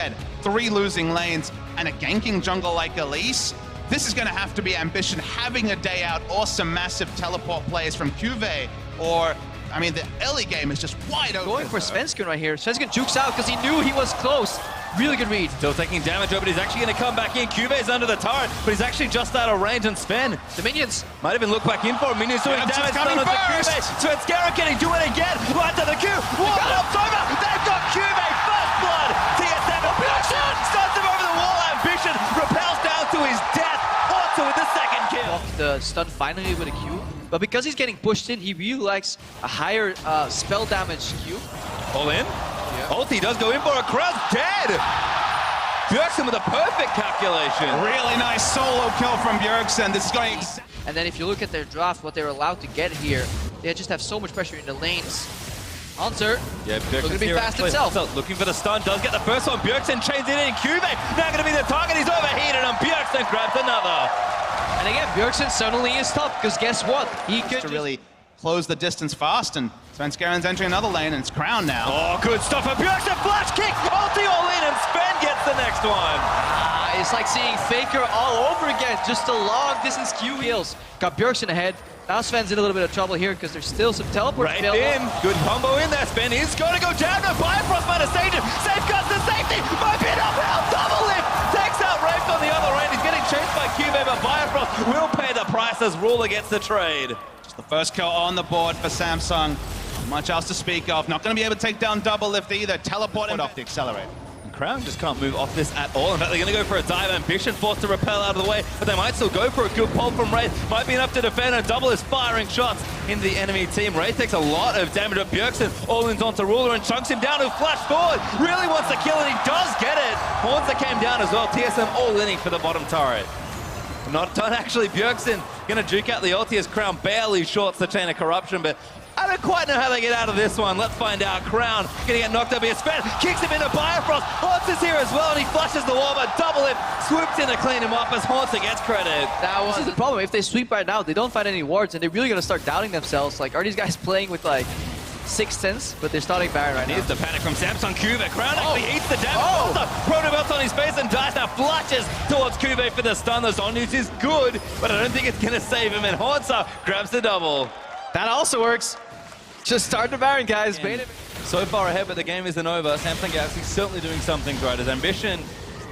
said, 3 losing lanes and a ganking jungle like Elise. This is going to have to be Ambition having a day out, or some massive teleport plays from Cuvée, or, I mean, the early game is just wide open. Going for Svensson right here. Svensson jukes out because he knew he was close. Really good read. Still taking damage, but he's actually going to come back in. Cuvé's under the turret, but he's actually just out of range, and Sven The minions. might even look back in for him. Minions doing Yeah, damage coming done onto first. Cuvée. Svenskeren, can he do it again? Right to the Q. Wall up's over. They've got Cuvée. First blood. TSM stuns him over the wall. Ambition repels down to his death. Also with the second kill. Off the stun finally with a Q. But because he's getting pushed in, he really likes a higher spell damage Q. All in. Yeah. Ulti does go in for a crowd. Dead. Bjergsen with a perfect calculation. Really nice solo kill from Bjergsen. This is going... And then if you look at their draft, what they're allowed to get here, they just have so much pressure in the lanes. Hunter, Yeah, looking to be fast himself. Looking for the stun, does get the first one. Bjergsen chains it in. Cuvée now going to be the target. He's overheated, and Bjergsen grabs another. And again, Bjergsen suddenly is tough, because guess what? He could to really close the distance fast, and Svenskeren's entering another lane, and it's Crown now. Oh, good stuff for Bjergsen. Flash kick, ulti all in, and Sven gets the next one. It's like seeing Faker all over again. Just a long distance Q heals. Got Bjergsen ahead. Now Sven's in a little bit of trouble here because there's still some teleports Right available. in. Good combo in there. Sven is going to go down. No Bifrost might have saved him. Safeguards the safety. Might be an uphill double lift. Takes out Rafe on the other end. He's getting chased by Cuvée, but Bifrost will pay the price as Ruler gets the trade. Just the first kill on the board for Samsung. Not much else to speak of. Not going to be able to take down double lift either. Teleport off the accelerator. Crown just can't move off this at all. In fact, they're going to go for a dive. Ambition forced to repel out of the way, but they might still go for a good pull from Wraith. Might be enough to defend, and double is firing shots in the enemy team. Wraith takes a lot of damage, but Bjergsen all-ins onto Ruler and chunks him down, who flash forward. Really wants to kill, and he does get it. Horns that came down as well. TSM all-inning for the bottom turret. Not done, actually. Bjergsen going to juke out the ulti as Crown barely shorts the chain of corruption, but I don't quite know how they get out of this one. Let's find out. Crown gonna get knocked up here. Sven kicks him into Bifrost. Haunts is here as well, and he flushes the wall, but double it swoops in to clean him up as Haunter gets credit. This is the problem. If they sweep right now, they don't find any wards, and they're really gonna start doubting themselves. Like, are these guys playing with like 6th sense? But they're starting Baron right now. Here's the panic from Samsung. Cuvée. Crown actually eats the damage. Proto belts on his face, and dies now flushes towards Cuvée for the stun. The zone use is good, but I don't think it's gonna save him, and Haunter grabs the double. That also works. Just start the Baron, guys. So far ahead, but the game isn't over. Samsung Galaxy certainly doing something right as Ambition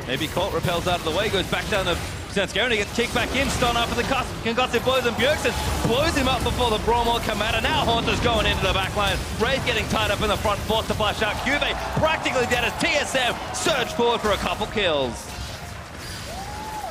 maybe caught, repels out of the way, goes back down to Svenskeren. He gets kicked back in, stun after the concussive blows, and Bjergsen blows him up before the Bromor come out. And now Haunter's going into the back line. Wraith getting tied up in the front, forced to flash out. Cuvée practically dead as TSM surge forward for a couple kills.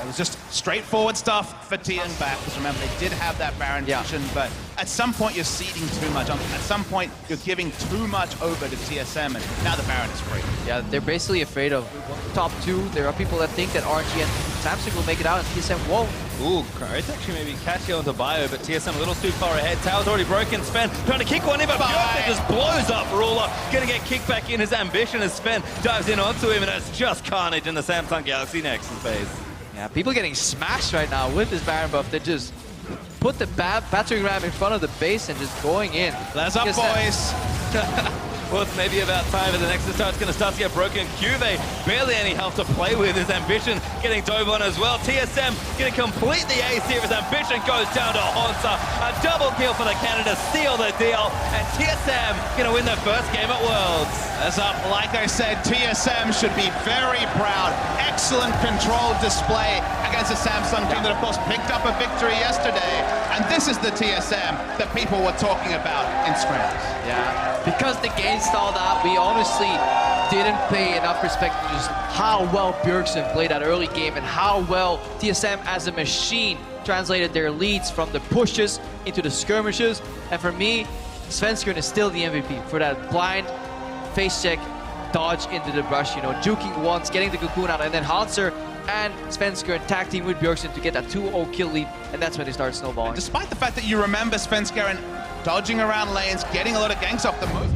It was just straightforward stuff for TSM back, because remember, they did have that Baron vision, but at some point you're ceding too much. At some point you're giving too much over to TSM, and now the Baron is free. Yeah, they're basically afraid of top 2. There are people that think that RNG and Samsung will make it out, and TSM won't. Ooh, it's actually maybe catching onto Bio, but TSM a little too far ahead. Tower's already broken. Sven trying to kick one in, but Bjergsen just blows up Ruler. Gonna get kicked back in. His Ambition as Sven dives in onto him, and it's just carnage in the Samsung Galaxy Nexus phase. Yeah, people getting smashed right now with this Baron buff. They just put the battering ram in front of the base and just going in. That's up, boys. Well, it's maybe about time for the Nexus start's going to start to get broken. Cuvée, barely any health to play with. His Ambition getting dove on as well. TSM going to complete the ace here. His Ambition goes down to Haunter. A double kill for the Canada, seal the deal. And TSM going to win their first game at Worlds. That's up. Like I said, TSM should be very proud. Excellent controlled display against a Samsung team that, of course, picked up a victory yesterday. And this is the TSM that people were talking about in scrims. Yeah, because the game stalled out, we honestly didn't pay enough respect to just how well Bjergsen played that early game and how well TSM as a machine translated their leads from the pushes into the skirmishes. And for me, Svenskeren is still the MVP for that blind face check, dodge into the brush, you know, juking once, getting the cocoon out, and then Hanser and Svenskeren tag team with Bjergsen to get that 2-0 kill lead, and that's when they start snowballing. And despite the fact that you remember Svenskeren dodging around lanes, getting a lot of ganks off the move.